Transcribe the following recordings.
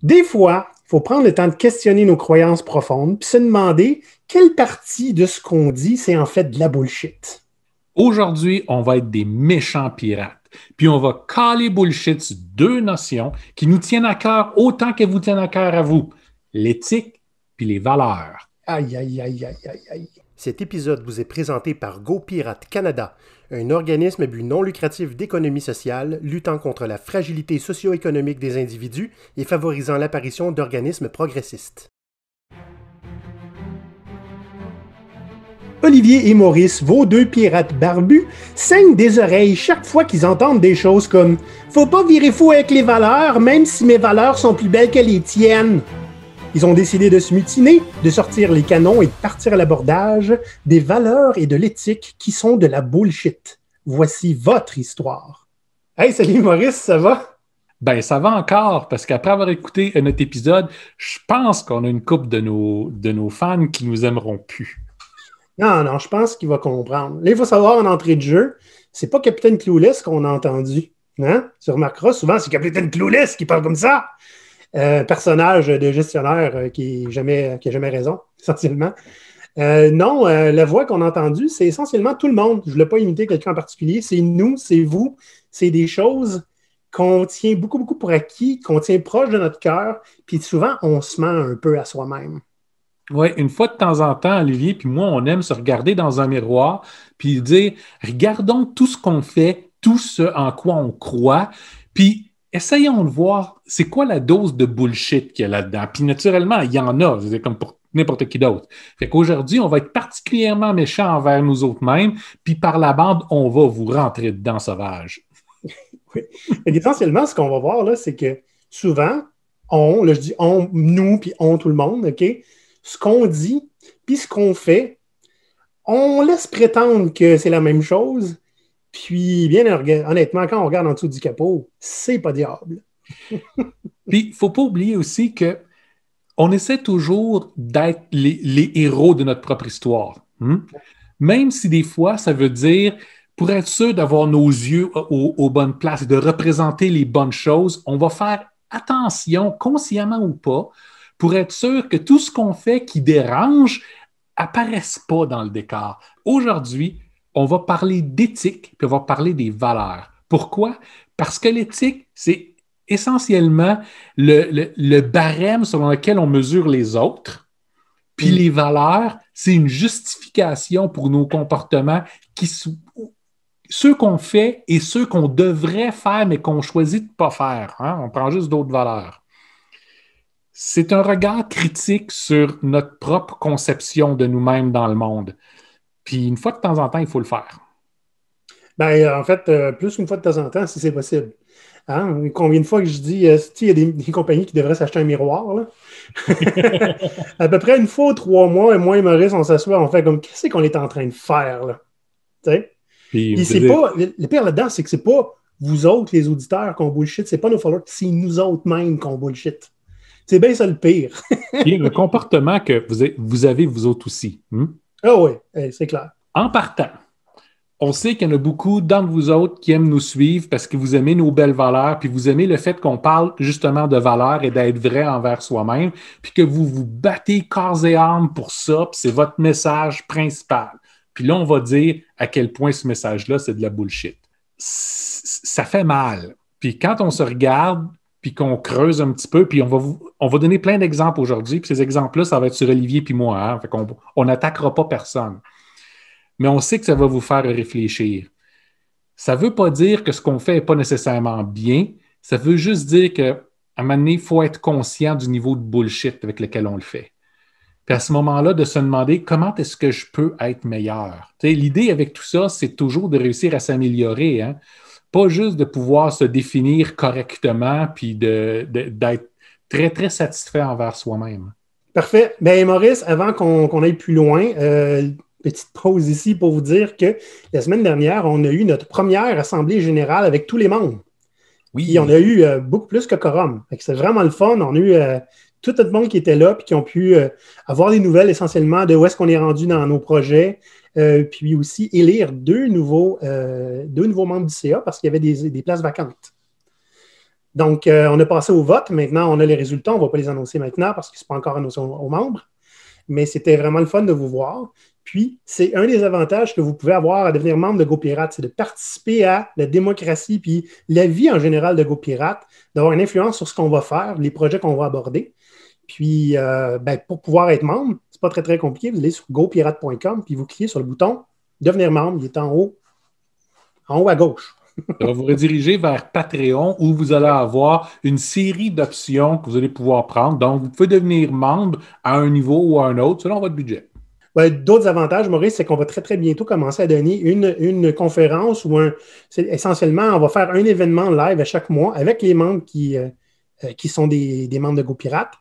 Des fois, il faut prendre le temps de questionner nos croyances profondes puis se demander quelle partie de ce qu'on dit, c'est en fait de la bullshit. Aujourd'hui, on va être des méchants pirates. Puis on va caler bullshit sur deux notions qui nous tiennent à cœur autant qu'elles vous tiennent à cœur à vous. L'éthique puis les valeurs. Aïe, aïe, aïe, aïe, aïe, aïe. Cet épisode vous est présenté par GoPirate Canada, un organisme à but non lucratif d'économie sociale luttant contre la fragilité socio-économique des individus et favorisant l'apparition d'organismes progressistes. Olivier et Maurice, vos deux pirates barbus, saignent des oreilles chaque fois qu'ils entendent des choses comme « Faut pas virer fou avec les valeurs, même si mes valeurs sont plus belles que les tiennes ». Ils ont décidé de se mutiner, de sortir les canons et de partir à l'abordage des valeurs et de l'éthique qui sont de la bullshit. Voici votre histoire. Hey, salut Maurice, ça va? Ben, ça va encore, parce qu'après avoir écouté notre épisode, je pense qu'on a une couple de nos fans qui nous aimeront plus. Non, je pense qu'il va comprendre. Là, il faut savoir en entrée de jeu, c'est pas Capitaine Clueless qu'on a entendu. Hein? Tu remarqueras, souvent, c'est Capitaine Clueless qui parle comme ça. Personnage de gestionnaire qui n'a jamais raison, essentiellement. Non, la voix qu'on a entendue, c'est essentiellement tout le monde. Je ne voulais pas imiter quelqu'un en particulier. C'est nous, c'est vous. C'est des choses qu'on tient beaucoup, beaucoup pour acquis, qu'on tient proche de notre cœur. Puis souvent, on se ment un peu à soi-même. Oui, une fois de temps en temps, Olivier, puis moi, on aime se regarder dans un miroir, puis dire, regardons tout ce qu'on fait, tout ce en quoi on croit, puis essayons de voir c'est quoi la dose de bullshit qu'il y a là-dedans. Puis naturellement, il y en a, c'est comme pour n'importe qui d'autre. Fait qu'aujourd'hui, on va être particulièrement méchants envers nous autres mêmes, puis par la bande, on va vous rentrer dedans sauvage. Oui. Et essentiellement, ce qu'on va voir, là, c'est que souvent, là, je dis on, nous, puis on, tout le monde, OK? Ce qu'on dit, puis ce qu'on fait, on laisse prétendre que c'est la même chose, puis bien honnêtement, quand on regarde en dessous du capot, c'est pas diable. Puis, il ne faut pas oublier aussi que on essaie toujours d'être les héros de notre propre histoire. Même si des fois, ça veut dire, pour être sûr d'avoir nos yeux aux bonnes places et de représenter les bonnes choses, on va faire attention, consciemment ou pas, pour être sûr que tout ce qu'on fait qui dérange apparaisse pas dans le décor. Aujourd'hui, on va parler d'éthique, puis on va parler des valeurs. Pourquoi? Parce que l'éthique, c'est essentiellement le barème selon lequel on mesure les autres, puis les valeurs, c'est une justification pour nos comportements ceux qu'on fait et ceux qu'on devrait faire, mais qu'on choisit de ne pas faire. Hein? On prend juste d'autres valeurs. C'est un regard critique sur notre propre conception de nous-mêmes dans le monde. Puis une fois de temps en temps, il faut le faire. Ben, en fait, plus qu'une fois de temps en temps, si c'est possible. Hein? Combien de fois que je dis, il y a des compagnies qui devraient s'acheter un miroir, là? À peu près une fois ou 3 mois, et moi et Maurice, on s'assoit, on fait comme, qu'est-ce qu'on est en train de faire, là? Puis c'est pas, le pire là-dedans, c'est que c'est pas vous autres, les auditeurs, qu'on bullshit, c'est pas nos followers, c'est nous autres mêmes qu'on bullshit. C'est bien ça le pire. Et le comportement que vous avez, vous autres aussi. Ah oui, c'est clair. En partant, on sait qu'il y en a beaucoup d'entre vous autres qui aiment nous suivre parce que vous aimez nos belles valeurs, puis vous aimez le fait qu'on parle justement de valeurs et d'être vrai envers soi-même, puis que vous vous battez corps et âme pour ça, puis c'est votre message principal. Puis là, on va dire à quel point ce message-là, c'est de la bullshit. Ça fait mal. Puis quand on se regarde, puis qu'on creuse un petit peu, puis on va donner plein d'exemples aujourd'hui, puis ces exemples-là, ça va être sur Olivier puis moi. Hein? Fait qu'on n'attaquera pas personne. Mais on sait que ça va vous faire réfléchir. Ça ne veut pas dire que ce qu'on fait n'est pas nécessairement bien. Ça veut juste dire qu'à un moment donné, il faut être conscient du niveau de bullshit avec lequel on le fait. Puis à ce moment-là, de se demander comment est-ce que je peux être meilleur. T'sais, l'idée avec tout ça, c'est toujours de réussir à s'améliorer. Hein? Pas juste de pouvoir se définir correctement puis d'être très, très satisfait envers soi-même. Parfait. Bien, Maurice, avant qu'on aille plus loin, petite pause ici pour vous dire que la semaine dernière, on a eu notre première assemblée générale avec tous les membres. Oui. Puis on a eu beaucoup plus que quorum. C'est vraiment le fun. On a eu tout le monde qui était là puis qui ont pu avoir des nouvelles essentiellement de où est-ce qu'on est rendu dans nos projets. Puis aussi élire deux nouveaux membres du CA parce qu'il y avait des places vacantes. Donc, on a passé au vote. Maintenant, on a les résultats. On ne va pas les annoncer maintenant parce que ce n'est pas encore annoncé aux membres. Mais c'était vraiment le fun de vous voir. Puis, c'est un des avantages que vous pouvez avoir à devenir membre de GoPirate, c'est de participer à la démocratie puis la vie en général de GoPirate, d'avoir une influence sur ce qu'on va faire, les projets qu'on va aborder. Puis, pour pouvoir être membre, c'est pas très, très compliqué. Vous allez sur gopirate.com puis vous cliquez sur le bouton « Devenir membre ». Il est en haut à gauche. Ça va vous rediriger vers Patreon où vous allez avoir une série d'options que vous allez pouvoir prendre. Donc, vous pouvez devenir membre à un niveau ou à un autre selon votre budget. D'autres avantages, Maurice, c'est qu'on va très, très bientôt commencer à donner une conférence ou essentiellement, on va faire un événement live à chaque mois avec les membres qui sont des membres de GoPirate.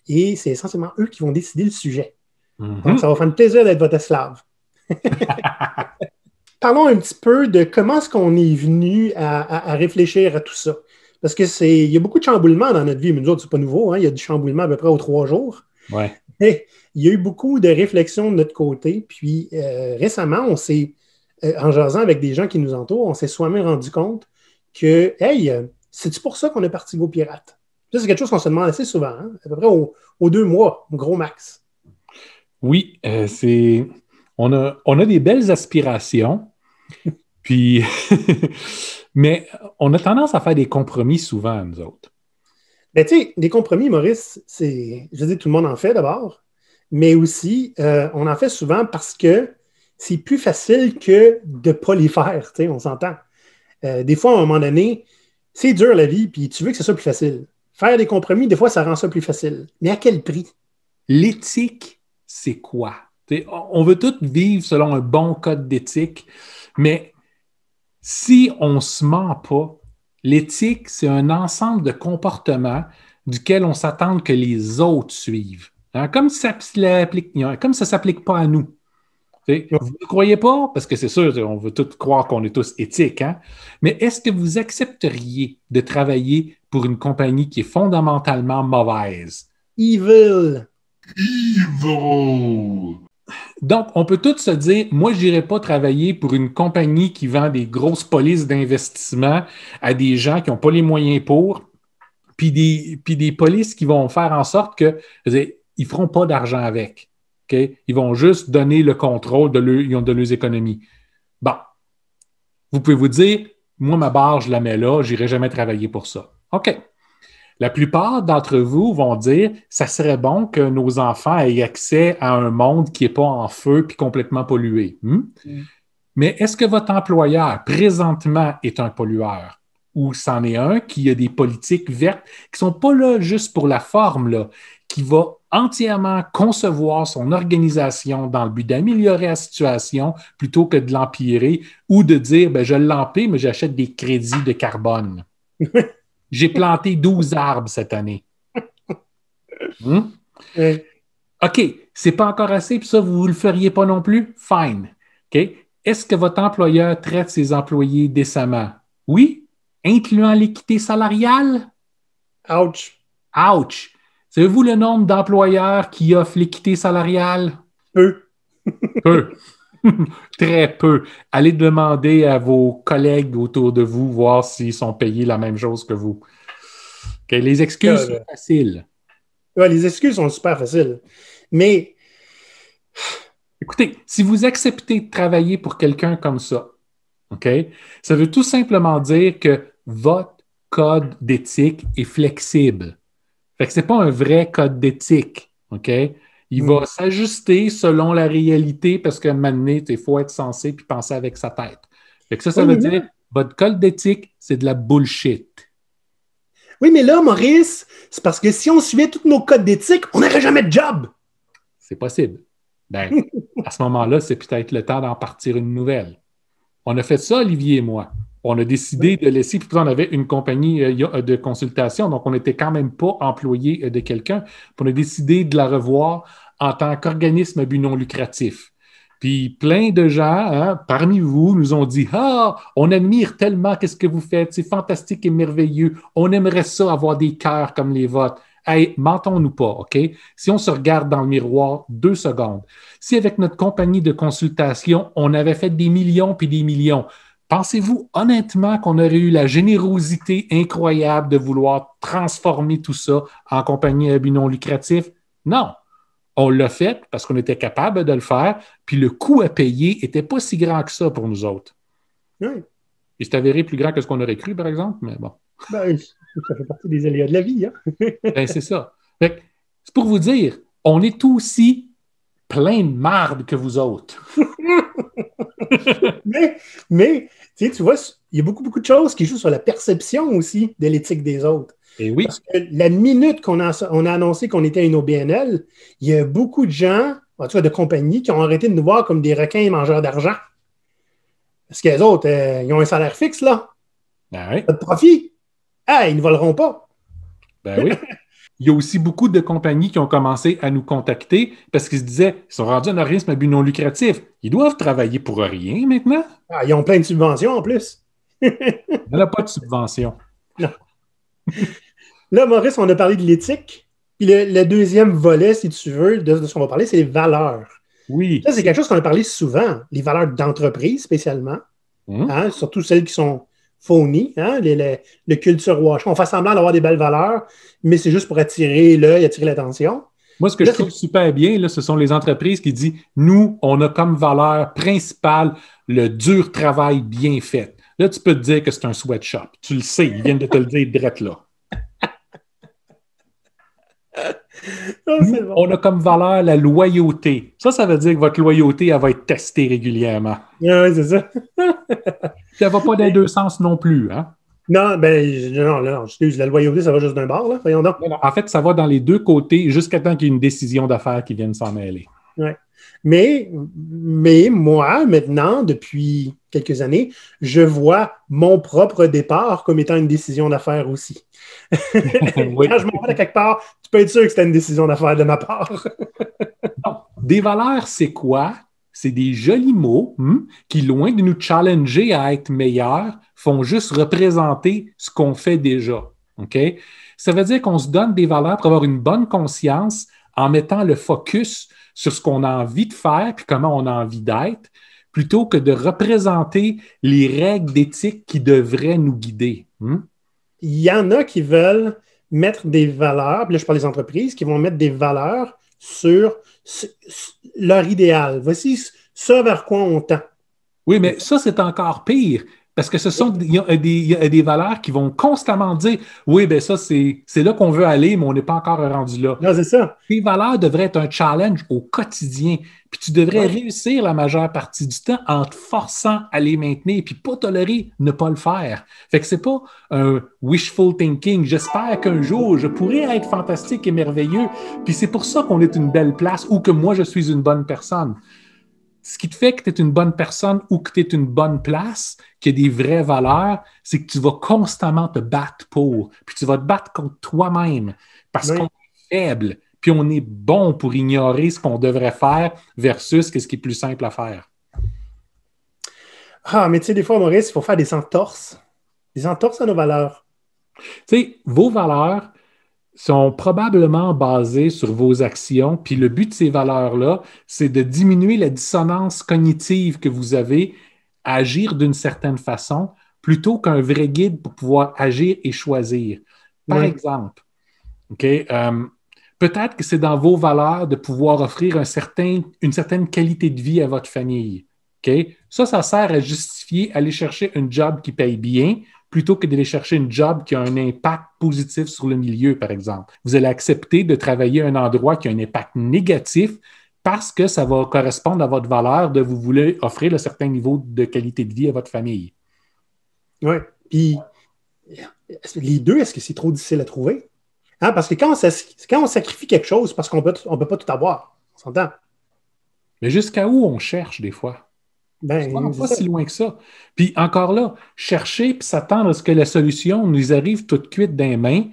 Et c'est essentiellement eux qui vont décider le sujet. Donc, ça va faire un plaisir d'être votre esclave. Parlons un petit peu de comment est-ce qu'on est venu à réfléchir à tout ça. Parce il y a beaucoup de chamboulements dans notre vie, mais nous autres, c'est pas nouveau. Hein? Il y a du chamboulement à peu près aux 3 jours. Ouais. Et il y a eu beaucoup de réflexions de notre côté. Puis récemment, on s'est, en jasant avec des gens qui nous entourent, on s'est soi-même rendu compte que, hey, c'est-tu pour ça qu'on est parti GoPirate? Ça, c'est quelque chose qu'on se demande assez souvent, hein? À peu près aux 2 mois, au gros max. Oui, on a des belles aspirations. Puis, mais on a tendance à faire des compromis souvent, nous autres. Ben, tu sais, des compromis, Maurice, je dis tout le monde en fait d'abord, mais aussi, on en fait souvent parce que c'est plus facile que de ne pas les faire, tu sais, on s'entend. Des fois, à un moment donné, c'est dur la vie, puis tu veux que c'est ça plus facile. Faire des compromis, des fois, ça rend ça plus facile. Mais à quel prix? L'éthique, c'est quoi? T'sais, on veut tous vivre selon un bon code d'éthique, mais si on ne se ment pas, l'éthique, c'est un ensemble de comportements duquel on s'attend que les autres suivent. Hein? Comme ça ne s'applique pas à nous. Vous ne croyez pas? Parce que c'est sûr, on veut tous croire qu'on est tous éthiques, hein? Mais est-ce que vous accepteriez de travailler pour une compagnie qui est fondamentalement mauvaise? Evil! Donc, on peut tous se dire, moi, je n'irai pas travailler pour une compagnie qui vend des grosses polices d'investissement à des gens qui n'ont pas les moyens pour, puis des polices qui vont faire en sorte que, ils ne feront pas d'argent avec. Okay? Ils vont juste donner le contrôle de leurs économies. Bon, vous pouvez vous dire, moi, ma barre, je la mets là, je n'irai jamais travailler pour ça. OK. La plupart d'entre vous vont dire ça serait bon que nos enfants aient accès à un monde qui n'est pas en feu puis complètement pollué. Mais est-ce que votre employeur, présentement, est un pollueur? Ou c'en est un qui a des politiques vertes qui ne sont pas là juste pour la forme, là, qui va entièrement concevoir son organisation dans le but d'améliorer la situation plutôt que de l'empirer ou de dire je l'empire, mais j'achète des crédits de carbone. J'ai planté 12 arbres cette année. OK, c'est pas encore assez, puis ça, vous ne le feriez pas non plus? Fine. OK. Est-ce que votre employeur traite ses employés décemment? Oui, incluant l'équité salariale? Ouch! Ouch! Savez-vous le nombre d'employeurs qui offrent l'équité salariale? Peu. Peu. Très peu. Allez demander à vos collègues autour de vous, voir s'ils sont payés la même chose que vous. Okay, les excuses sont faciles. Ouais, les excuses sont super faciles. Mais, écoutez, si vous acceptez de travailler pour quelqu'un comme ça, OK, ça veut tout simplement dire que votre code d'éthique est flexible. Fait que c'est pas un vrai code d'éthique, OK? Il va s'ajuster selon la réalité parce qu'à un moment donné, il faut être sensé puis penser avec sa tête. Fait que ça veut dire votre code d'éthique, c'est de la bullshit. Oui, mais là, Maurice, c'est parce que si on suivait tous nos codes d'éthique, on n'aurait jamais de job. C'est possible. Ben, à ce moment-là, c'est peut-être le temps d'en partir une nouvelle. On a fait ça, Olivier et moi. On a décidé de laisser, puis on avait une compagnie de consultation, donc on n'était quand même pas employé de quelqu'un. Puis on a décidé de la revoir en tant qu'organisme à but non lucratif. Puis plein de gens, parmi vous, nous ont dit « Ah, on admire tellement qu'est-ce que vous faites, c'est fantastique et merveilleux. On aimerait ça avoir des cœurs comme les vôtres. » Hey, mentons-nous pas, OK? Si on se regarde dans le miroir 2 secondes, si avec notre compagnie de consultation, on avait fait des millions puis des millions, Pensez-vous honnêtement qu'on aurait eu la générosité incroyable de vouloir transformer tout ça en compagnie à but non lucratif? Non. On l'a fait parce qu'on était capable de le faire, puis le coût à payer n'était pas si grand que ça pour nous autres. Oui. Il s'est avéré plus grand que ce qu'on aurait cru, par exemple, mais bon. Ben, ça fait partie des aléas de la vie. Hein? Ben, c'est ça. Fait que, c'est pour vous dire, on est aussi plein de marde que vous autres. mais tu vois, il y a beaucoup de choses qui jouent sur la perception aussi de l'éthique des autres. Et oui. Parce que la minute qu'on a annoncé qu'on était une OBNL, il y a beaucoup de gens, en tout cas de compagnies, qui ont arrêté de nous voir comme des requins mangeurs d'argent. Parce que les autres, ils ont un salaire fixe, là. Ben oui. Pas de profit. Ah, ils ne voleront pas. Ben oui. Il y a aussi beaucoup de compagnies qui ont commencé à nous contacter parce qu'ils se disaient, ils sont rendus un organisme à but non lucratif. Ils doivent travailler pour rien maintenant. Ah, ils ont plein de subventions en plus. Il n'y en a pas de subvention. Non. Là, Maurice, on a parlé de l'éthique. Puis le deuxième volet, si tu veux, de ce qu'on va parler, c'est les valeurs. Oui. Ça, c'est quelque chose qu'on a parlé souvent. Les valeurs d'entreprise, spécialement. Hein, surtout celles qui sont phony, hein, le culture wash. On fait semblant d'avoir des belles valeurs, mais c'est juste pour attirer l'œil, attirer l'attention. Moi, ce que je trouve super bien, là, ce sont les entreprises qui disent « Nous, on a comme valeur principale le dur travail bien fait. » Là, tu peux te dire que c'est un sweatshop. Tu le sais, ils viennent de te le dire direct là. Nous, bon. On a comme valeur la loyauté. Ça veut dire que votre loyauté, elle va être testée régulièrement. Oui, c'est ça. Ça ne va pas dans les deux sens non plus, hein? Non, non, excuse, la loyauté, ça va juste d'un bord, là. Voyons donc. Non, en fait, ça va dans les deux côtés jusqu'à temps qu'il y ait une décision d'affaires qui vienne s'en mêler. Oui. Mais moi, maintenant, depuis quelques années, je vois mon propre départ comme étant une décision d'affaires aussi. Oui. Quand je m'en vais de quelque part, tu peux être sûr que c'était une décision d'affaires de ma part. Non. Des valeurs, c'est quoi? C'est des jolis mots qui, loin de nous challenger à être meilleurs, font juste représenter ce qu'on fait déjà. OK? Ça veut dire qu'on se donne des valeurs pour avoir une bonne conscience en mettant le focus sur ce qu'on a envie de faire puis comment on a envie d'être, plutôt que de représenter les règles d'éthique qui devraient nous guider. Il y en a qui veulent mettre des valeurs, puis là je parle des entreprises, qui vont mettre des valeurs sur leur idéal. Voici ce vers quoi on tend. Oui, mais ça, c'est encore pire. Parce que il y a des valeurs qui vont constamment dire « Oui, bien ça, c'est là qu'on veut aller, mais on n'est pas encore rendu là. » Non, c'est ça. Tes valeurs devraient être un challenge au quotidien. Puis tu devrais réussir la majeure partie du temps en te forçant à les maintenir, puis pas tolérer ne pas le faire. Fait que c'est pas un wishful thinking. J'espère qu'un jour, je pourrai être fantastique et merveilleux. Puis c'est pour ça qu'on est une belle place ou que moi, je suis une bonne personne. Ce qui te fait que tu es une bonne personne ou que tu es une bonne place, qu'il y a des vraies valeurs, c'est que tu vas constamment te battre pour. Puis tu vas te battre contre toi-même parce qu'on est faible. Puis on est bon pour ignorer ce qu'on devrait faire versus ce qui est plus simple à faire. Ah, mais tu sais, des fois, Maurice, il faut faire des entorses. Des entorses à nos valeurs. Tu sais, vos valeurs sont probablement basées sur vos actions, puis le but de ces valeurs-là, c'est de diminuer la dissonance cognitive que vous avez à agir d'une certaine façon, plutôt qu'un vrai guide pour pouvoir agir et choisir. Par exemple, peut-être que c'est dans vos valeurs de pouvoir offrir une certaine qualité de vie à votre famille. Ça sert à justifier aller chercher un job qui paye bien, plutôt que d'aller chercher une job qui a un impact positif sur le milieu, par exemple. Vous allez accepter de travailler à un endroit qui a un impact négatif parce que ça va correspondre à votre valeur de vous voulez offrir un certain niveau de qualité de vie à votre famille. Oui. Puis, les deux, est-ce que c'est trop difficile à trouver? Hein? Parce que quand on sacrifie quelque chose, parce qu'on ne peut pas tout avoir. On s'entend? Mais jusqu'à où on cherche des fois? Pas si loin que ça. Puis encore là, chercher puis s'attendre à ce que la solution nous arrive toute cuite dans les mains.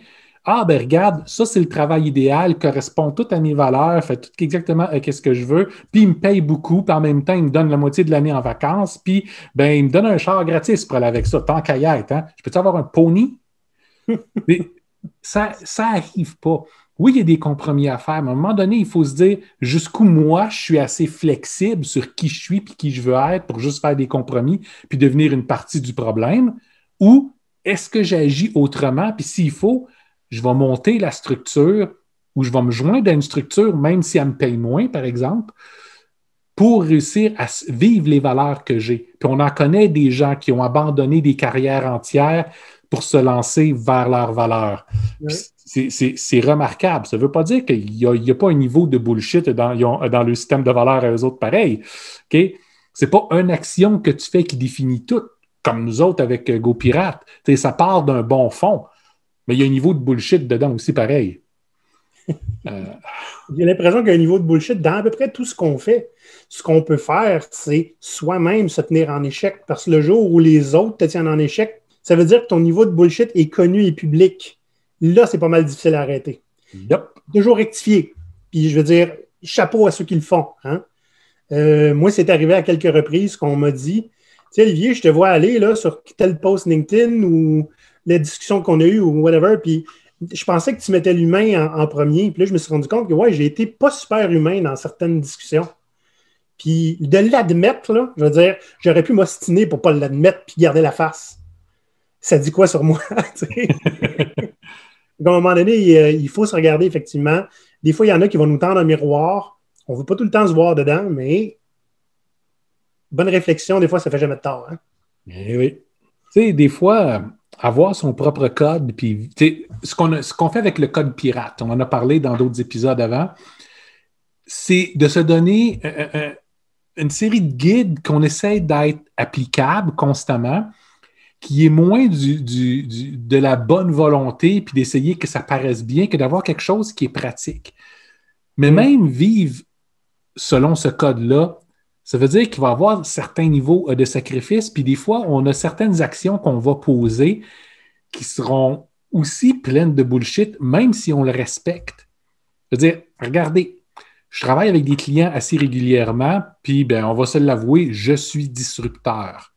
Ah, ben regarde, ça, c'est le travail idéal, correspond tout à mes valeurs, fait tout exactement ce que je veux, puis il me paye beaucoup, puis en même temps, il me donne la moitié de l'année en vacances, puis ben, il me donne un char gratis pour aller avec ça, tant qu'à y être. Hein? Je peux-tu avoir un pony? Mais Ça arrive pas. Oui, il y a des compromis à faire, mais à un moment donné, il faut se dire jusqu'où moi, je suis assez flexible sur qui je suis et qui je veux être pour juste faire des compromis puis devenir une partie du problème, ou est-ce que j'agis autrement, puis s'il faut, je vais monter la structure ou je vais me joindre à une structure, même si elle me paye moins, par exemple, pour réussir à vivre les valeurs que j'ai. Puis on en connaît des gens qui ont abandonné des carrières entières pour se lancer vers leurs valeurs. Ouais. C'est remarquable. Ça ne veut pas dire qu'il n'y a pas un niveau de bullshit dans le système de valeurs à eux autres pareil. Okay? Ce n'est pas une action que tu fais qui définit tout, comme nous autres avec GoPirate. Ça part d'un bon fond, mais il y a un niveau de bullshit dedans aussi pareil. J'ai l'impression qu'il y a un niveau de bullshit dans à peu près tout ce qu'on fait. Ce qu'on peut faire, c'est soi-même se tenir en échec. Parce que le jour où les autres te tiennent en échec, ça veut dire que ton niveau de bullshit est connu et public. Là, c'est pas mal difficile à arrêter. Yep. Toujours rectifier. Puis je veux dire, chapeau à ceux qui le font. Hein? Moi, c'est arrivé à quelques reprises qu'on m'a dit, tu sais, Olivier, je te vois aller là, sur tel post LinkedIn ou la discussion qu'on a eue ou whatever, puis je pensais que tu mettais l'humain en premier. Puis là, je me suis rendu compte que ouais, j'ai été pas super humain dans certaines discussions. Puis de l'admettre, là, je veux dire, j'aurais pu m'ostiner pour pas l'admettre puis garder la face. Ça dit quoi sur moi? À un moment donné, il faut se regarder effectivement. Des fois, il y en a qui vont nous tendre un miroir. On ne veut pas tout le temps se voir dedans, mais bonne réflexion, des fois, ça ne fait jamais de tort. Hein? Eh oui. Tu sais, des fois, avoir son propre code, puis ce qu'on fait avec le code pirate, on en a parlé dans d'autres épisodes avant, c'est de se donner une série de guides qu'on essaie d'être applicables constamment, qui est moins de la bonne volonté, puis d'essayer que ça paraisse bien, que d'avoir quelque chose qui est pratique. Mais même vivre selon ce code-là, ça veut dire qu'il va y avoir certains niveaux de sacrifice, puis des fois, on a certaines actions qu'on va poser qui seront aussi pleines de bullshit, même si on le respecte. Je veux dire, regardez, je travaille avec des clients assez régulièrement, puis ben, on va se l'avouer, je suis disrupteur.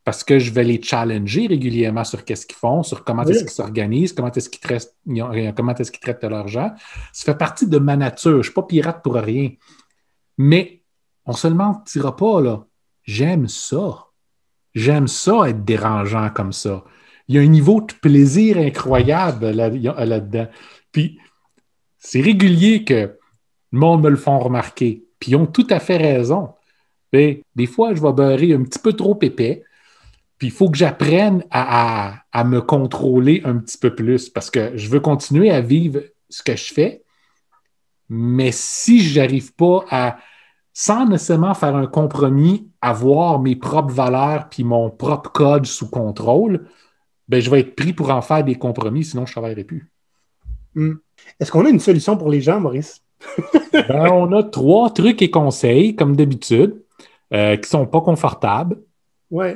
Parce que je vais les challenger régulièrement sur qu'est-ce qu'ils font, sur comment est-ce qu'ils s'organisent, comment est-ce qu'ils traitent leur argent. Ça fait partie de ma nature. Je ne suis pas pirate pour rien. Mais on ne se le mentira pas, là. J'aime ça. J'aime ça être dérangeant comme ça. Il y a un niveau de plaisir incroyable là-dedans. Puis, c'est régulier que le monde me le font remarquer. Puis, ils ont tout à fait raison. Mais, des fois, je vais beurrer un petit peu trop épais. Puis il faut que j'apprenne à me contrôler un petit peu plus parce que je veux continuer à vivre ce que je fais, mais si je n'arrive pas à, sans nécessairement faire un compromis, avoir mes propres valeurs puis mon propre code sous contrôle, ben je vais être pris pour en faire des compromis, sinon je ne travaillerai plus. Est-ce qu'on a une solution pour les gens, Maurice? Ben, on a 3 trucs et conseils, comme d'habitude, qui ne sont pas confortables. Oui.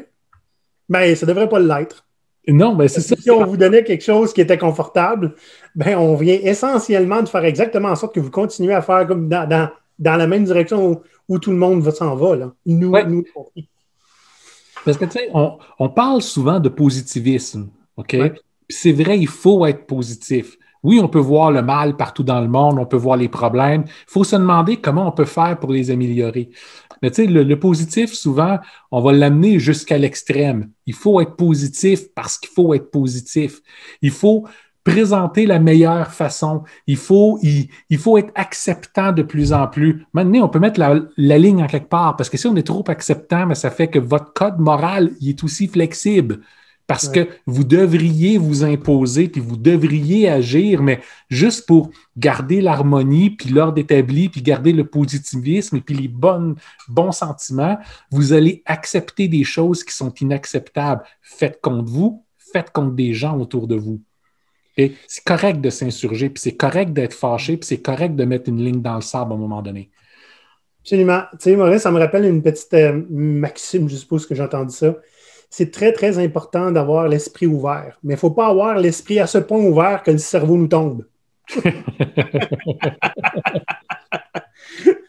Ben, ça ne devrait pas l'être. Non, ben c'est ça. Si on vous donnait quelque chose qui était confortable, ben, on vient essentiellement de faire exactement en sorte que vous continuez à faire comme dans la même direction où tout le monde s'en va. Là. Nous compris. Parce que, tu sais, on parle souvent de positivisme, OK? Ouais. Puis c'est vrai, il faut être positif. Oui, on peut voir le mal partout dans le monde, on peut voir les problèmes. Il faut se demander comment on peut faire pour les améliorer. Mais tu sais, le positif, souvent, on va l'amener jusqu'à l'extrême. Il faut être positif parce qu'il faut être positif. Il faut présenter la meilleure façon. Il faut être acceptant de plus en plus. Maintenant, on peut mettre la ligne en quelque part parce que si on est trop acceptant, mais ça fait que votre code moral il est aussi flexible. Parce que vous devriez vous imposer, puis vous devriez agir, mais juste pour garder l'harmonie, puis l'ordre établi, puis garder le positivisme, et puis les bons sentiments, vous allez accepter des choses qui sont inacceptables. Faites contre vous, faites contre des gens autour de vous. Et c'est correct de s'insurger, puis c'est correct d'être fâché, puis c'est correct de mettre une ligne dans le sable à un moment donné. Absolument. Tu sais, Maurice, ça me rappelle une petite maxime, je suppose que j'ai entendu ça. C'est très, très important d'avoir l'esprit ouvert. Mais il ne faut pas avoir l'esprit à ce point ouvert que le cerveau nous tombe.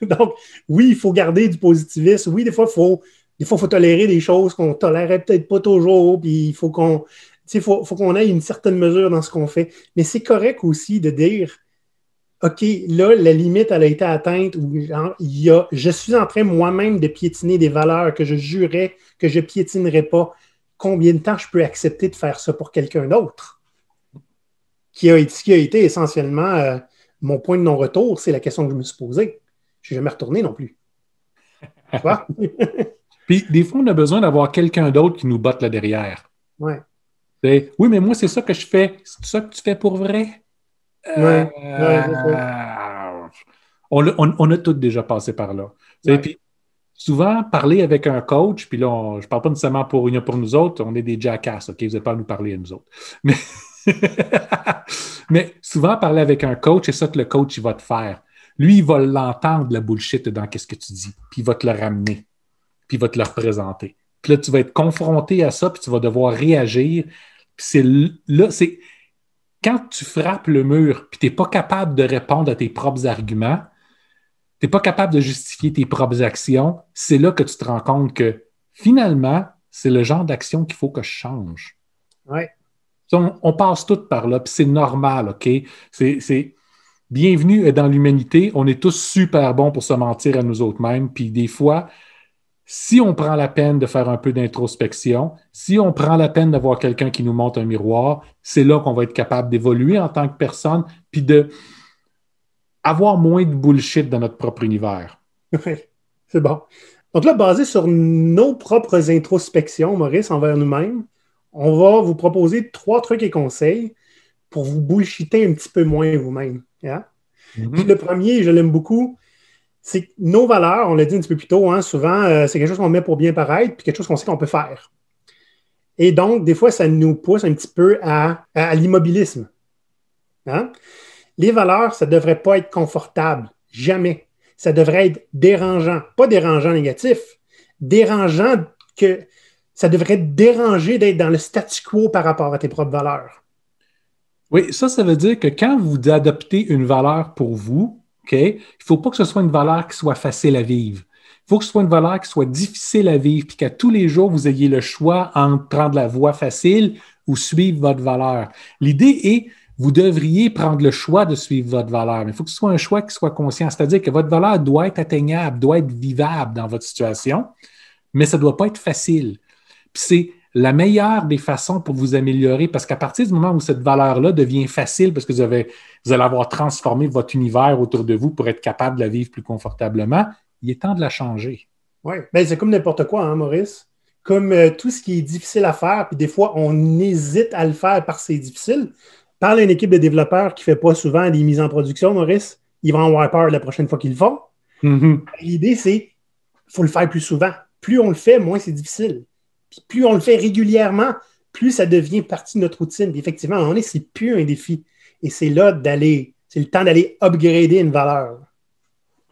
Donc, oui, il faut garder du positivisme. Oui, des fois, il faut tolérer des choses qu'on ne tolérait peut-être pas toujours. Puis il faut qu'on faut qu'on ait une certaine mesure dans ce qu'on fait. Mais c'est correct aussi de dire, OK, là, la limite, elle a été atteinte, ou genre, je suis en train moi-même de piétiner des valeurs que je jurais que je piétinerais pas. Combien de temps je peux accepter de faire ça pour quelqu'un d'autre? Qui a été essentiellement mon point de non-retour, c'est la question que je me suis posée. Je ne suis jamais retourné non plus. Tu vois? Puis des fois, on a besoin d'avoir quelqu'un d'autre qui nous botte là derrière. Ouais. Oui, mais moi, c'est ça que je fais. C'est ça que tu fais pour vrai? Ouais, c'est ça. On a tous déjà passé par là. Ouais. Puis souvent, parler avec un coach, puis là, je ne parle pas nécessairement pour nous autres, on est des jackasses, OK? Vous n'avez pas à nous parler à nous autres. Mais souvent, parler avec un coach, c'est ça que le coach, il va te faire. Lui, il va l'entendre, la bullshit, dans qu'est-ce que tu dis, puis il va te le ramener, puis il va te le représenter. Puis là, tu vas être confronté à ça, puis tu vas devoir réagir. Puis c'est quand tu frappes le mur, puis tu n'es pas capable de répondre à tes propres arguments, tu n'es pas capable de justifier tes propres actions, c'est là que tu te rends compte que finalement, c'est le genre d'action qu'il faut que je change. Ouais. On passe tout par là, puis c'est normal, OK? C'est bienvenue dans l'humanité. On est tous super bons pour se mentir à nous autres-mêmes, puis des fois, si on prend la peine de faire un peu d'introspection, si on prend la peine d'avoir quelqu'un qui nous montre un miroir, c'est là qu'on va être capable d'évoluer en tant que personne, puis d'avoir moins de bullshit dans notre propre univers. Oui, c'est bon. Donc là, basé sur nos propres introspections, Maurice, envers nous-mêmes, on va vous proposer 3 trucs et conseils pour vous bullshiter un petit peu moins vous-même. Yeah? Mm-hmm. Puis le premier, je l'aime beaucoup, c'est que nos valeurs, on l'a dit un petit peu plus tôt, hein, souvent, c'est quelque chose qu'on met pour bien paraître, puis quelque chose qu'on sait qu'on peut faire. Et donc, des fois, ça nous pousse un petit peu à l'immobilisme. Hein? Les valeurs, ça ne devrait pas être confortable. Jamais. Ça devrait être dérangeant. Pas dérangeant négatif. Dérangeant que ça devrait être dérangé d'être dans le statu quo par rapport à tes propres valeurs. Oui, ça veut dire que quand vous adoptez une valeur pour vous, OK, il ne faut pas que ce soit une valeur qui soit facile à vivre. Il faut que ce soit une valeur qui soit difficile à vivre, puis qu'à tous les jours, vous ayez le choix entre prendre la voie facile ou suivre votre valeur. L'idée est, vous devriez prendre le choix de suivre votre valeur, mais il faut que ce soit un choix qui soit conscient, c'est-à-dire que votre valeur doit être atteignable, doit être vivable dans votre situation, mais ça ne doit pas être facile. Puis c'est la meilleure des façons pour vous améliorer, parce qu'à partir du moment où cette valeur-là devient facile, parce que vous allez avoir transformé votre univers autour de vous pour être capable de la vivre plus confortablement, il est temps de la changer. Oui, ben, c'est comme n'importe quoi, hein, Maurice? Comme tout ce qui est difficile à faire, puis des fois, on hésite à le faire parce que c'est difficile. Parle à une équipe de développeurs qui ne fait pas souvent des mises en production, Maurice. Ils vont avoir peur la prochaine fois qu'ils le font. Mm-hmm. L'idée, c'est qu'il faut le faire plus souvent. Plus on le fait, moins c'est difficile. Puis plus on le fait régulièrement, plus ça devient partie de notre routine. Puis effectivement, à un moment donné, c'est plus un défi. Et c'est là c'est le temps d'aller upgrader une valeur.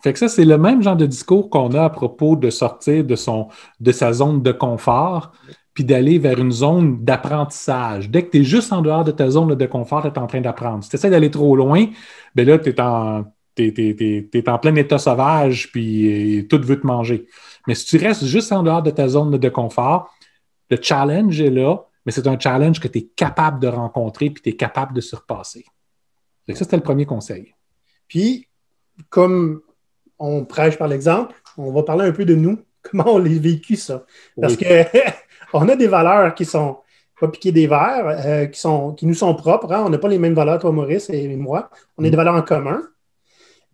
Fait que ça, c'est le même genre de discours qu'on a à propos de sortir de sa zone de confort, puis d'aller vers une zone d'apprentissage. Dès que tu es juste en dehors de ta zone de confort, tu es en train d'apprendre. Si tu essaies d'aller trop loin, bien là, tu es en plein état sauvage, puis tout veut te manger. Mais si tu restes juste en dehors de ta zone de confort, le challenge est là, mais c'est un challenge que tu es capable de rencontrer, puis tu es capable de surpasser. Fait que ça, c'était le premier conseil. Puis, comme on prêche par l'exemple, on va parler un peu de nous, comment on a vécu ça. Parce que on a des valeurs qui sont pas piquées des verres, qui nous sont propres. Hein? On n'a pas les mêmes valeurs, toi, Maurice et moi. On a des valeurs en commun.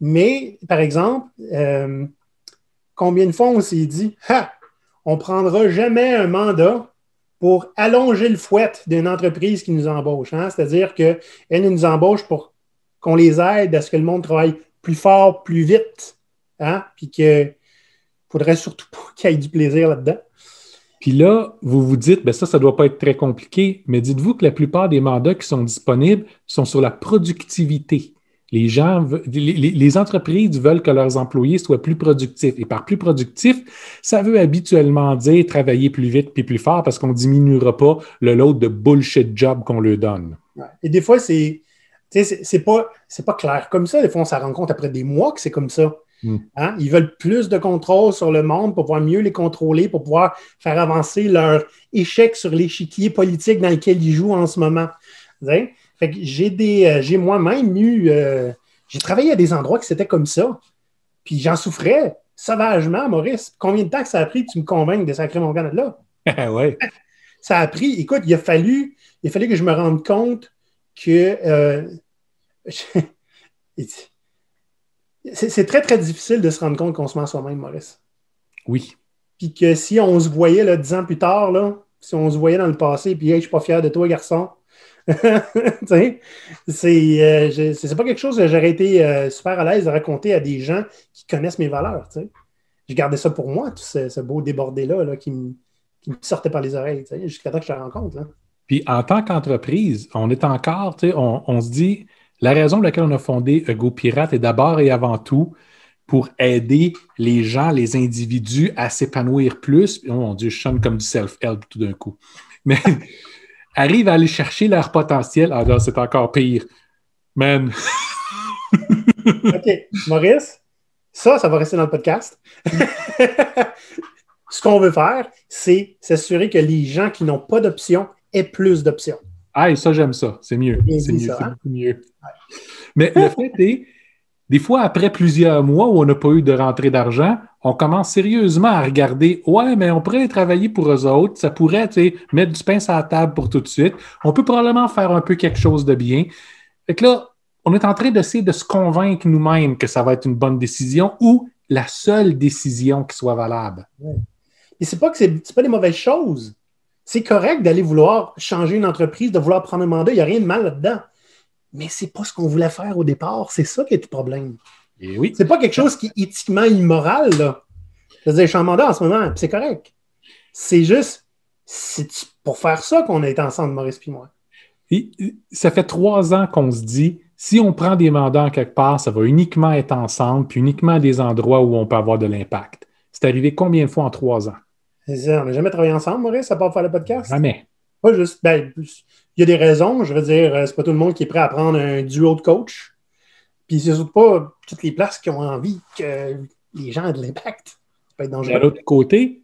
Mais, par exemple, combien de fois on s'est dit on ne prendra jamais un mandat pour allonger le fouet d'une entreprise qui nous embauche. Hein? C'est-à-dire qu'elle nous embauche pour qu'on les aide à ce que le monde travaille plus fort, plus vite. Hein? Puis qu'il ne faudrait surtout pas qu'il y ait du plaisir là-dedans. Puis là, vous vous dites, ben ça ne doit pas être très compliqué, mais dites-vous que la plupart des mandats qui sont disponibles sont sur la productivité. Les entreprises veulent que leurs employés soient plus productifs. Et par plus productif, ça veut habituellement dire travailler plus vite puis plus fort parce qu'on ne diminuera pas le load de bullshit job qu'on leur donne. Ouais. Et des fois, c'est pas clair comme ça. Des fois, on s'en rend compte après des mois que c'est comme ça. Hein? Ils veulent plus de contrôle sur le monde pour pouvoir mieux les contrôler, pour pouvoir faire avancer leur échec sur l'échiquier politique dans lequel ils jouent en ce moment. Fait que j'ai moi-même eu... j'ai travaillé à des endroits que c'était comme ça. Puis j'en souffrais sauvagement, Maurice. Combien de temps que ça a pris que tu me convainques de sacrer mon gars de là? Ouais. Ça a pris... Écoute, il a fallu que je me rende compte que... c'est très, très difficile de se rendre compte qu'on se ment soi-même, Maurice. Oui. Puis que si on se voyait là, 10 ans plus tard, là, si on se voyait dans le passé, puis hey, je suis pas fier de toi, garçon. C'est pas quelque chose que j'aurais été super à l'aise de raconter à des gens qui connaissent mes valeurs. T'sais. Je gardais ça pour moi, tout ce beau débordé-là là, qui me sortait par les oreilles, jusqu'à temps que je te rencontre. Là. Puis en tant qu'entreprise, on est encore, on se dit, la raison pour laquelle on a fondé GoPirate est d'abord et avant tout pour aider les gens, les individus à s'épanouir plus. Oh mon Dieu, je sonne comme du self-help tout d'un coup. Mais arrive à aller chercher leur potentiel. Ah là, c'est encore pire. Man. OK. Maurice, ça va rester dans le podcast. Ce qu'on veut faire, c'est s'assurer que les gens qui n'ont pas d'options aient plus d'options. Ah, et ça, j'aime ça. C'est mieux. C'est mieux. C'est beaucoup mieux. Mais le fait est, des fois, après plusieurs mois où on n'a pas eu de rentrée d'argent, on commence sérieusement à regarder, ouais, mais on pourrait travailler pour eux autres, ça pourrait, mettre du pain sur la table pour tout de suite. On peut probablement faire un peu quelque chose de bien. Fait que là, on est en train d'essayer de se convaincre nous-mêmes que ça va être une bonne décision ou la seule décision qui soit valable. Ouais. Et c'est pas des mauvaises choses. C'est correct d'aller vouloir changer une entreprise, de vouloir prendre un mandat, il n'y a rien de mal là-dedans. Mais c'est pas ce qu'on voulait faire au départ. C'est ça qui est le problème. Et oui. C'est pas quelque chose qui est éthiquement immoral, là. Je suis en mandat en ce moment, puis c'est correct. C'est juste, c'est pour faire ça qu'on est ensemble, Maurice et moi. Et ça fait 3 ans qu'on se dit, si on prend des mandats en quelque part, ça va uniquement être ensemble, puis uniquement à des endroits où on peut avoir de l'impact. C'est arrivé combien de fois en 3 ans? C'est ça, on n'a jamais travaillé ensemble, Maurice, à part faire le podcast? Jamais. Pas juste, il y a des raisons, je veux dire, c'est pas tout le monde qui est prêt à prendre un duo de coach. Puis c'est surtout pas toutes les places qui ont envie que les gens aient de l'impact. Ça peut être dangereux. De l'autre côté,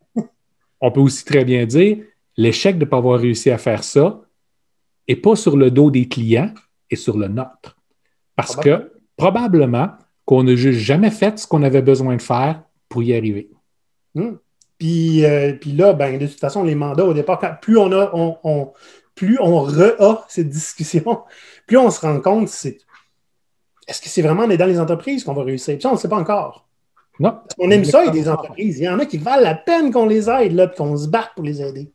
on peut aussi très bien dire l'échec de ne pas avoir réussi à faire ça n'est pas sur le dos des clients et sur le nôtre. Parce que probablement qu'on n'a juste jamais fait ce qu'on avait besoin de faire pour y arriver. Puis là, de toute façon, les mandats au départ, plus on a cette discussion, plus on se rend compte, est-ce que c'est vraiment en aidant les entreprises qu'on va réussir? Puis ça, on ne le sait pas encore. Non. Parce qu'on aime ça, des entreprises. Il y en a qui valent la peine qu'on les aide, là, puis qu'on se batte pour les aider.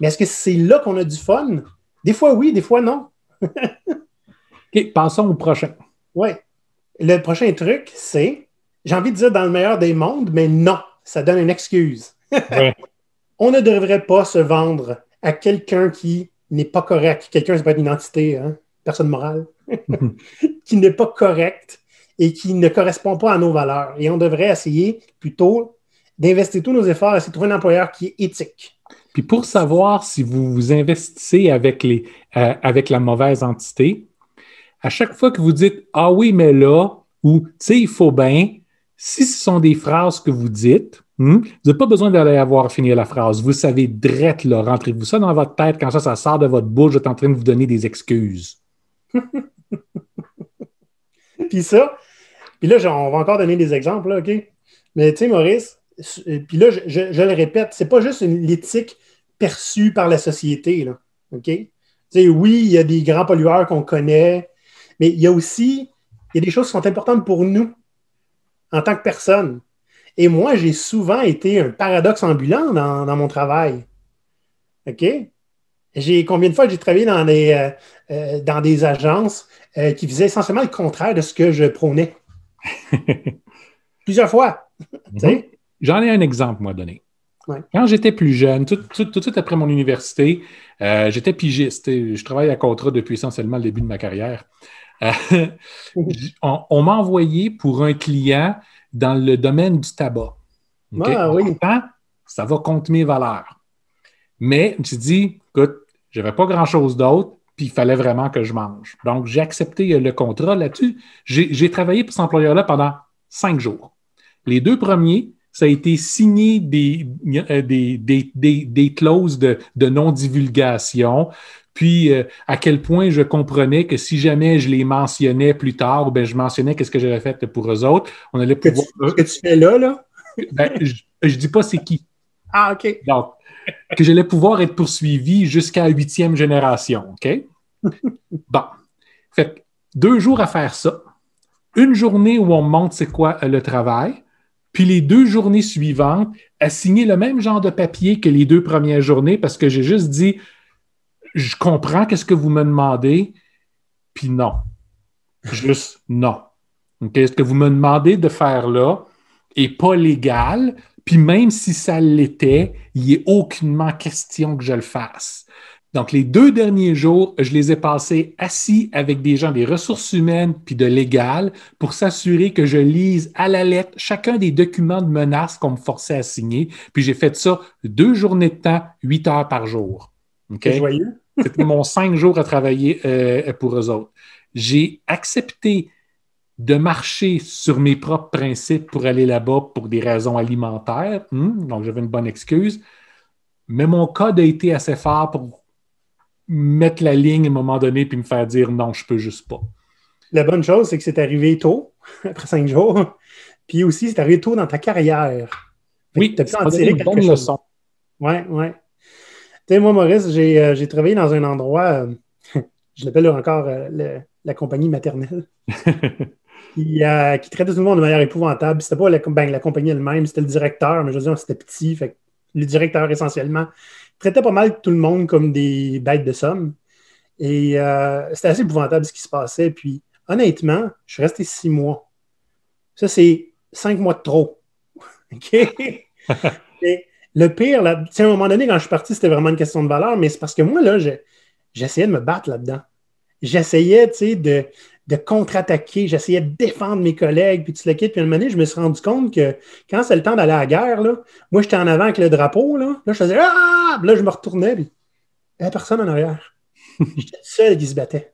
Mais est-ce que c'est là qu'on a du fun? Des fois, oui, des fois, non. OK, passons au prochain. Oui. Le prochain truc, c'est, j'ai envie de dire dans le meilleur des mondes, mais non, ça donne une excuse. Ouais. On ne devrait pas se vendre à quelqu'un qui n'est pas correct. Quelqu'un, ça peut être une entité, personne morale, qui n'est pas correct et qui ne correspond pas à nos valeurs. Et on devrait essayer plutôt d'investir tous nos efforts à essayer de trouver un employeur qui est éthique. Puis pour savoir si vous vous investissez avec la mauvaise entité, à chaque fois que vous dites « Ah oui, mais là » ou « Tu sais, il faut bien », si ce sont des phrases que vous dites, vous n'avez pas besoin d'aller avoir fini la phrase. Vous savez drette, là, rentrez-vous ça dans votre tête. Quand ça sort de votre bouche, vous êtes en train de vous donner des excuses. Puis là, on va encore donner des exemples, là, OK? Mais tu sais, Maurice, puis là, je le répète, c'est pas juste l'éthique perçue par la société, là, OK? Tu sais, oui, il y a des grands pollueurs qu'on connaît, mais il y a des choses qui sont importantes pour nous en tant que personne. Et moi, j'ai souvent été un paradoxe ambulant dans mon travail. OK? Combien de fois j'ai travaillé dans des agences qui faisaient essentiellement le contraire de ce que je prônais. Plusieurs fois. J'en ai un exemple, moi, donné. Ouais. Quand j'étais plus jeune, tout de suite après mon université, j'étais pigiste. Je travaille à contrat depuis essentiellement le début de ma carrière. On m'a envoyé pour un client dans le domaine du tabac. Okay? Ah, oui. Pourtant, ça va contre mes valeurs. Mais je me suis dit, écoute, je n'avais pas grand-chose d'autre, puis il fallait vraiment que je mange. Donc, j'ai accepté le contrat là-dessus. J'ai travaillé pour cet employeur-là pendant 5 jours. Les 2 premiers, ça a été signé des clauses de non-divulgation, puis à quel point je comprenais que si jamais je les mentionnais plus tard, ben, je mentionnais qu'est-ce que j'avais fait pour eux autres, on allait pouvoir... Ce que tu fais là? Ben, je dis pas c'est qui. Ah, OK. Donc, que j'allais pouvoir être poursuivi jusqu'à la 8e génération, OK? Bon. Fait que 2 jours à faire ça, une journée où on me montre c'est quoi le travail, puis les 2 journées suivantes, à signer le même genre de papier que les 2 premières journées parce que j'ai juste dit je comprends qu'est-ce que vous me demandez, puis non. Juste non. Okay? Ce que vous me demandez de faire là n'est pas légal, puis même si ça l'était, il n'est aucunement question que je le fasse. Donc, les 2 derniers jours, je les ai passés assis avec des gens des ressources humaines puis de légal pour s'assurer que je lise à la lettre chacun des documents de menace qu'on me forçait à signer. Puis j'ai fait ça 2 journées de temps, 8 heures par jour. Okay? C'est joyeux. C'était mon 5 jours à travailler pour eux autres. J'ai accepté de marcher sur mes propres principes pour aller là-bas pour des raisons alimentaires. Donc, j'avais une bonne excuse. Mais mon code a été assez fort pour mettre la ligne à un moment donné puis me faire dire non, je peux juste pas. La bonne chose, c'est que c'est arrivé tôt, après 5 jours. Puis aussi, c'est arrivé tôt dans ta carrière. Oui, tu as pu en c'est tirer une bonne quelque chose. leçon. Oui. Tu sais, moi, Maurice, j'ai travaillé dans un endroit, je l'appelle encore la compagnie maternelle, qui traitait tout le monde de manière épouvantable. C'était pas la compagnie elle-même, c'était le directeur, mais je veux dire, c'était petit. Fait que le directeur, essentiellement, traitait pas mal tout le monde comme des bêtes de somme. Et c'était assez épouvantable ce qui se passait. Puis, honnêtement, je suis resté 6 mois. Ça, c'est 5 mois de trop. OK? Et le pire, là, à un moment donné, quand je suis parti, c'était vraiment une question de valeur, mais c'est parce que moi, là, j'essayais de me battre là-dedans. J'essayais, tu sais, de contre-attaquer, j'essayais de défendre mes collègues, puis tu le quittes. Puis à un moment donné, je me suis rendu compte que quand c'est le temps d'aller à la guerre, là, moi, j'étais en avant avec le drapeau, là je faisais « Ah! » Puis là, je me retournais, puis il n'y avait personne en arrière. J'étais le seul qui se battait.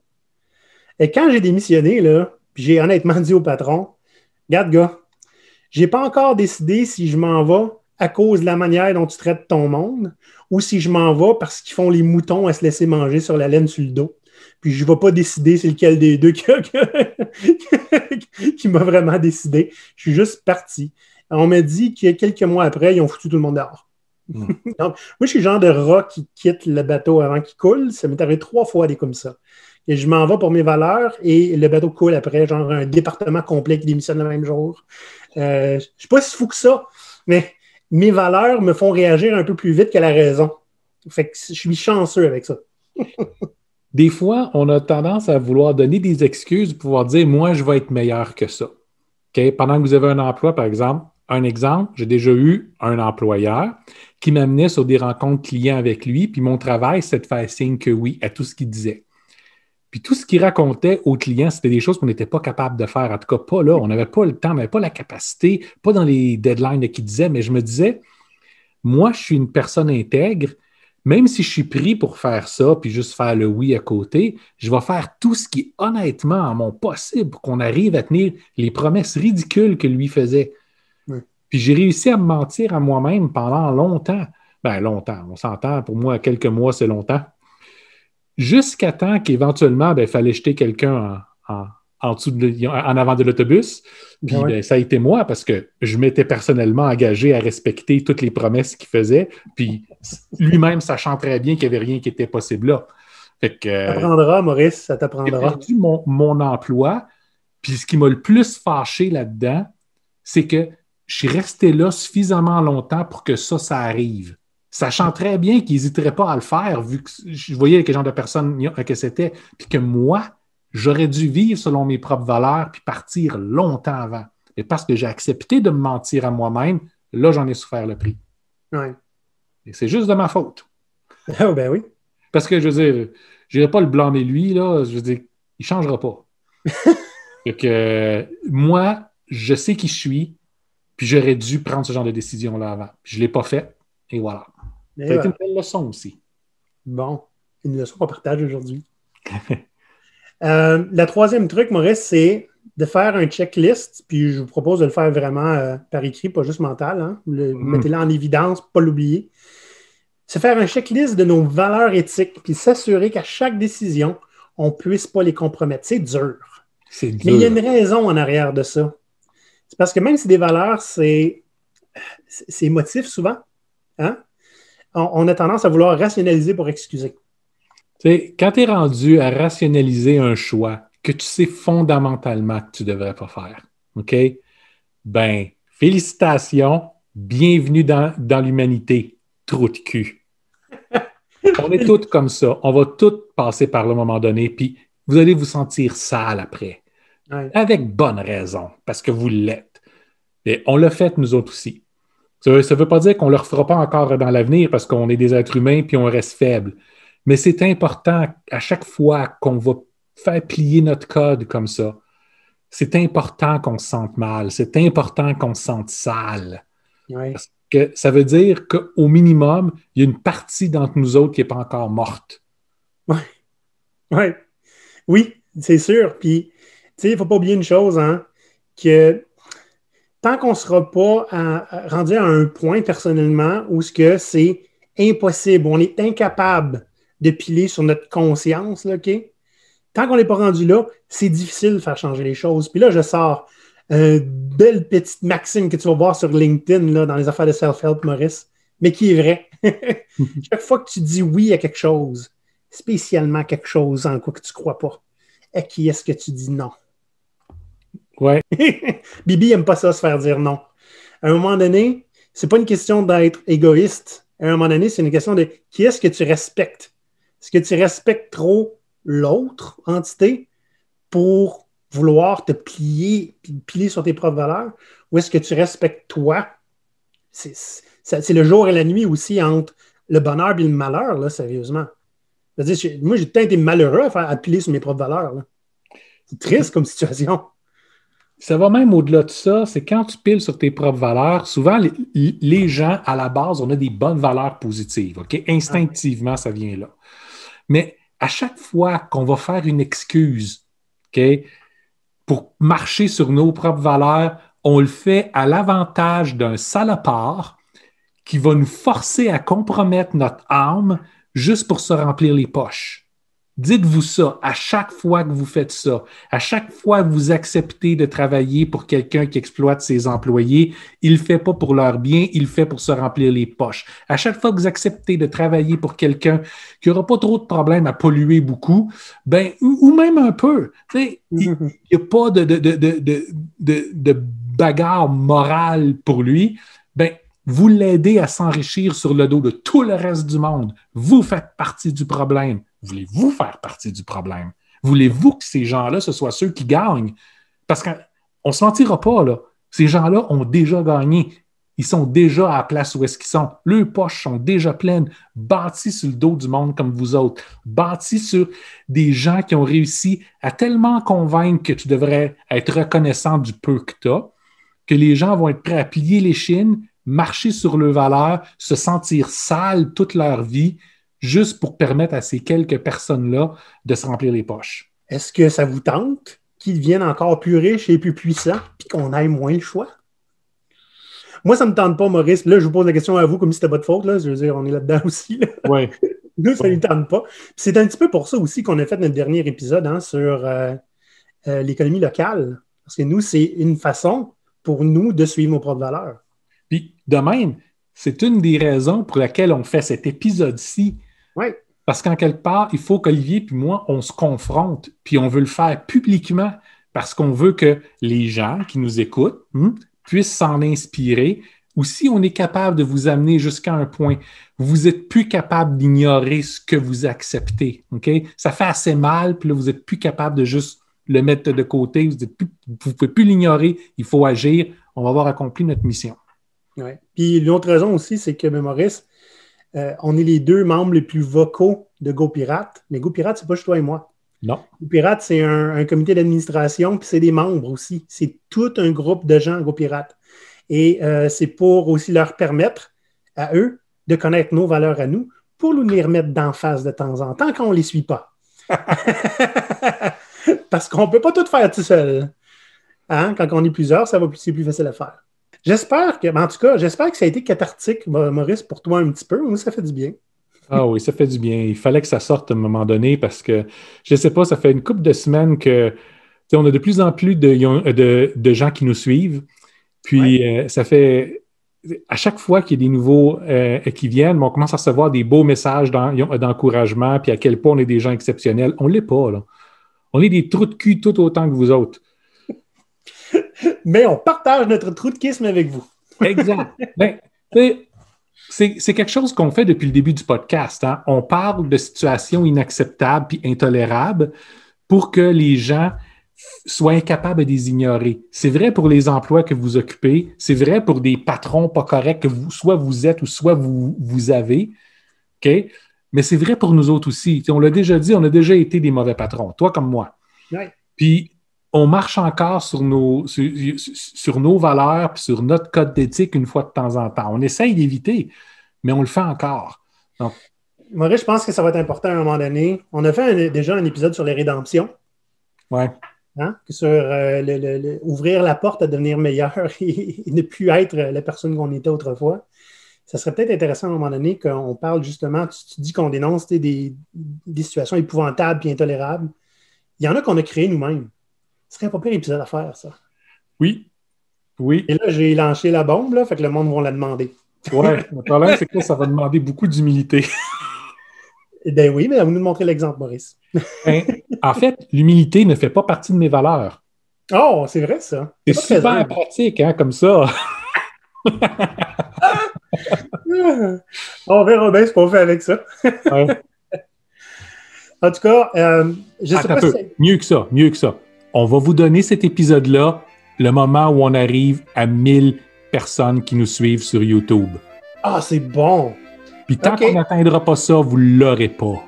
Et quand j'ai démissionné, là, puis j'ai honnêtement dit au patron, « Regarde, gars, j'ai pas encore décidé si je m'en vais à cause de la manière dont tu traites ton monde ou si je m'en vais parce qu'ils font les moutons à se laisser manger sur la laine sur le dos. Puis je ne vais pas décider c'est lequel des deux qui m'a vraiment décidé. Je suis juste parti. On m'a dit que quelques mois après, ils ont foutu tout le monde dehors. Donc, moi, je suis le genre de rat qui quitte le bateau avant qu'il coule. Ça m'est arrivé 3 fois des comme ça. Et je m'en vais pour mes valeurs et le bateau coule après, genre un département complet qui démissionne le même jour. Je ne suis pas si fou que ça, mais mes valeurs me font réagir un peu plus vite que la raison. Fait que je suis chanceux avec ça. Des fois, on a tendance à vouloir donner des excuses pour pouvoir dire « moi, je vais être meilleur que ça ». Okay? Pendant que vous avez un emploi, par exemple, j'ai déjà eu un employeur qui m'amenait sur des rencontres clients avec lui, puis mon travail, c'était de faire signe que oui à tout ce qu'il disait. Puis tout ce qu'il racontait aux clients, c'était des choses qu'on n'était pas capable de faire. En tout cas, pas là. On n'avait pas le temps, on n'avait pas la capacité, pas dans les deadlines qu'il disait, mais je me disais, moi, je suis une personne intègre. Même si je suis pris pour faire ça, puis juste faire le oui à côté, je vais faire tout ce qui est honnêtement en mon possible pour qu'on arrive à tenir les promesses ridicules que lui faisait. Oui. Puis j'ai réussi à me mentir à moi-même pendant longtemps. Ben, longtemps, on s'entend. Pour moi, quelques mois, c'est longtemps. Jusqu'à temps qu'éventuellement, il fallait jeter quelqu'un en avant de l'autobus. Puis ça a été moi parce que je m'étais personnellement engagé à respecter toutes les promesses qu'il faisait. Puis lui-même, sachant très bien qu'il n'y avait rien qui était possible là. Fait que, ça t'apprendra, Maurice, ça t'apprendra. J'ai perdu mon emploi. Puis ce qui m'a le plus fâché là-dedans, c'est que je suis resté là suffisamment longtemps pour que ça arrive. Sachant très bien qu'ils n'hésiteraient pas à le faire, vu que je voyais quel genre de personne que c'était, puis que moi, j'aurais dû vivre selon mes propres valeurs puis partir longtemps avant. Et parce que j'ai accepté de me mentir à moi-même, là, j'en ai souffert le prix. Ouais. Et c'est juste de ma faute. Oh, ben oui. Parce que, je veux dire, je n'irai pas le blâmer lui, là. Je veux dire, il ne changera pas. Donc, moi, je sais qui je suis, puis j'aurais dû prendre ce genre de décision-là avant. Je ne l'ai pas fait, et voilà. Ça a été une belle leçon aussi. Bon, une leçon qu'on partage aujourd'hui. Le troisième truc, Maurice, c'est de faire un checklist, puis je vous propose de le faire vraiment par écrit, pas juste mental. Hein? Mettez-le en évidence, pas l'oublier. C'est faire un checklist de nos valeurs éthiques, puis s'assurer qu'à chaque décision, on ne puisse pas les compromettre. C'est dur. C'est dur. Mais il y a une raison en arrière de ça. C'est parce que même si des valeurs, c'est émotif souvent, hein? On a tendance à vouloir rationaliser pour excuser. Tu sais, quand tu es rendu à rationaliser un choix que tu sais fondamentalement que tu ne devrais pas faire, OK? Ben, félicitations, bienvenue dans l'humanité, trou de cul. On est tous comme ça. On va tous passer par le moment donné, puis vous allez vous sentir sale après. Ouais. Avec bonne raison, parce que vous l'êtes. Et on l'a fait, nous autres aussi. Ça ne veut pas dire qu'on ne le refera pas encore dans l'avenir parce qu'on est des êtres humains puis on reste faible. Mais c'est important, à chaque fois qu'on va faire plier notre code comme ça, c'est important qu'on se sente mal, c'est important qu'on se sente sale. Ouais. Parce que ça veut dire qu'au minimum, il y a une partie d'entre nous autres qui n'est pas encore morte. Ouais. Ouais. Oui, c'est sûr. Puis, tu sais, il ne faut pas oublier une chose, hein, que tant qu'on ne sera pas rendu à un point personnellement où c'est impossible, on est incapable de piler sur notre conscience, là, OK? Tant qu'on n'est pas rendu là, c'est difficile de faire changer les choses. Puis là, je sors une belle petite maxime que tu vas voir sur LinkedIn là, dans les affaires de self-help, Maurice, mais qui est vrai. Chaque fois que tu dis oui à quelque chose, spécialement quelque chose en quoi que tu ne crois pas, à qui est-ce que tu dis non? Ouais. Bibi n'aime pas ça, se faire dire non. À un moment donné, c'est pas une question d'être égoïste. À un moment donné, c'est une question de qui est-ce que tu respectes? Est-ce que tu respectes trop l'autre entité pour vouloir te piler sur tes propres valeurs? Ou est-ce que tu respectes toi? C'est le jour et la nuit aussi entre le bonheur et le malheur, là, sérieusement. C'est-à-dire, moi, j'ai peut-être été malheureux à piler sur mes propres valeurs. Là. C'est triste comme situation. Ça va même au-delà de ça, c'est quand tu piles sur tes propres valeurs, souvent les gens, à la base, on a des bonnes valeurs positives. OK? Instinctivement, ça vient là. Mais à chaque fois qu'on va faire une excuse, OK, pour marcher sur nos propres valeurs, on le fait à l'avantage d'un salopard qui va nous forcer à compromettre notre âme juste pour se remplir les poches. Dites-vous ça à chaque fois que vous faites ça, à chaque fois que vous acceptez de travailler pour quelqu'un qui exploite ses employés, il ne le fait pas pour leur bien, il le fait pour se remplir les poches. À chaque fois que vous acceptez de travailler pour quelqu'un qui n'aura pas trop de problèmes à polluer beaucoup, ben, ou même un peu, il n'y a pas de bagarre morale pour lui, ben, vous l'aidez à s'enrichir sur le dos de tout le reste du monde. Vous faites partie du problème. Voulez-vous faire partie du problème? Voulez-vous que ces gens-là, ce soient ceux qui gagnent? Parce qu'on ne se mentira pas, là. Ces gens-là ont déjà gagné. Ils sont déjà à la place où est-ce qu'ils sont. Leurs poches sont déjà pleines, bâties sur le dos du monde comme vous autres, bâties sur des gens qui ont réussi à tellement convaincre que tu devrais être reconnaissant du peu que tu as, que les gens vont être prêts à plier les chines, marcher sur leurs valeurs, se sentir sales toute leur vie, juste pour permettre à ces quelques personnes-là de se remplir les poches. Est-ce que ça vous tente qu'ils deviennent encore plus riches et plus puissants, puis qu'on ait moins le choix? Moi, ça ne me tente pas, Maurice. Là, je vous pose la question à vous comme si c'était votre faute. Là. Je veux dire, on est là-dedans aussi. Là. Ouais. Nous, ça ne nous tente pas. Puis c'est un petit peu pour ça aussi qu'on a fait notre dernier épisode hein, sur l'économie locale. Parce que nous, c'est une façon pour nous de suivre nos propres valeurs. Puis, de même, c'est une des raisons pour laquelle on fait cet épisode-ci. Oui. Parce qu'en quelque part, il faut qu'Olivier puis moi, on se confronte, puis on veut le faire publiquement parce qu'on veut que les gens qui nous écoutent puissent s'en inspirer. Ou si on est capable de vous amener jusqu'à un point, vous n'êtes plus capable d'ignorer ce que vous acceptez. Okay? Ça fait assez mal, puis là, vous n'êtes plus capable de juste le mettre de côté. Vous ne pouvez plus l'ignorer. Il faut agir. On va avoir accompli notre mission. Ouais. Puis l'autre raison aussi, c'est que, Maurice, on est les deux membres les plus vocaux de GoPirate. Mais GoPirate, c'est pas juste toi et moi. Non. GoPirate, c'est un comité d'administration, puis c'est des membres aussi. C'est tout un groupe de gens, GoPirate. Et c'est pour aussi leur permettre à eux de connaître nos valeurs à nous pour nous les remettre d'en face de temps en temps quand on ne les suit pas. Parce qu'on ne peut pas tout faire tout seul. Hein? Quand on est plusieurs, c'est plus facile à faire. En tout cas, j'espère que ça a été cathartique, Maurice, pour toi un petit peu. Moi, ça fait du bien. Ah oui, ça fait du bien. Il fallait que ça sorte à un moment donné parce que, je ne sais pas, ça fait une couple de semaines que, tu sais, on a de plus en plus de gens qui nous suivent. Puis, ça fait, à chaque fois qu'il y a des nouveaux qui viennent, on commence à recevoir des beaux messages d'encouragement, puis à quel point on est des gens exceptionnels. On ne l'est pas, là. On est des trous de cul tout autant que vous autres. Mais on partage notre trou de kisme avec vous. Exact. Ben, c'est quelque chose qu'on fait depuis le début du podcast. Hein? On parle de situations inacceptables puis intolérables pour que les gens soient incapables de les ignorer. C'est vrai pour les emplois que vous occupez, c'est vrai pour des patrons pas corrects que soit vous êtes ou soit vous avez, OK? Mais c'est vrai pour nous autres aussi. T'sais, on l'a déjà dit, on a déjà été des mauvais patrons, toi comme moi. Ouais. Puis on marche encore sur nos valeurs puis sur notre code d'éthique une fois de temps en temps. On essaye d'éviter, mais on le fait encore. Donc, Maurice, je pense que ça va être important à un moment donné. On a fait déjà un épisode sur les rédemptions. ouais. Hein? Sur ouvrir la porte à devenir meilleur et ne plus être la personne qu'on était autrefois. Ça serait peut-être intéressant à un moment donné qu'on parle justement, tu dis qu'on dénonce des situations épouvantables et intolérables. Il y en a qu'on a créées nous-mêmes. Ce serait pas pire épisode à faire, ça. Oui. Oui. Et là, j'ai lancé la bombe, là, fait que le monde va la demander. Ouais, le problème, c'est que ça va demander beaucoup d'humilité. Ben oui, mais à vous nous montrer l'exemple, Maurice. En fait, l'humilité ne fait pas partie de mes valeurs. Oh, c'est vrai, ça. C'est super pratique, hein, comme ça. On verra bien ce qu'on fait avec ça. Ouais. En tout cas, je sais pas si... Mieux que ça. On va vous donner cet épisode-là le moment où on arrive à 1000 personnes qui nous suivent sur YouTube. Ah, c'est bon! Puis tant qu'on n'atteindra pas ça, vous ne l'aurez pas.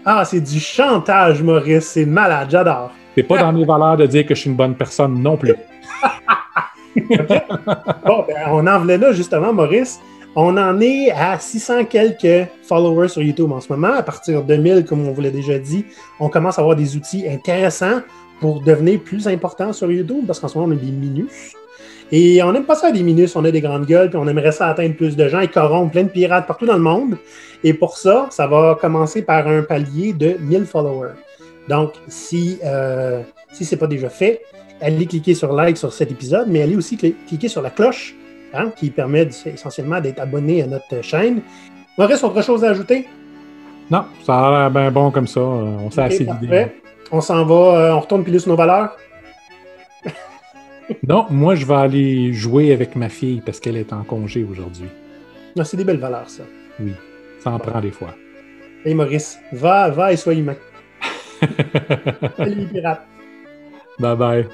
Ah, c'est du chantage, Maurice. C'est malade, j'adore. C'est pas dans mes valeurs de dire que je suis une bonne personne non plus. Bon, ben, on en venait là, justement, Maurice. On en est à 600 quelques followers sur YouTube en ce moment. À partir de 1000, comme on vous l'a déjà dit, on commence à avoir des outils intéressants pour devenir plus important sur YouTube, parce qu'en ce moment, on a des minus. Et on n'aime pas ça, des minus, on a des grandes gueules, puis on aimerait ça atteindre plus de gens et corrompre plein de pirates partout dans le monde. Et pour ça, ça va commencer par un palier de 1000 followers. Donc, si ce n'est pas déjà fait, allez cliquer sur like sur cet épisode, mais allez aussi cliquer sur la cloche, hein, qui permet essentiellement d'être abonné à notre chaîne. Maurice, autre chose à ajouter? Non, ça a l'air bien bon comme ça. On s'est assez vidé. On s'en va, on retourne piler sur nos valeurs? Non, moi, je vais aller jouer avec ma fille parce qu'elle est en congé aujourd'hui. Non, c'est des belles valeurs, ça. Oui, ça en prend des fois. Hey Maurice, va et sois humain. Salut les pirates. Bye bye.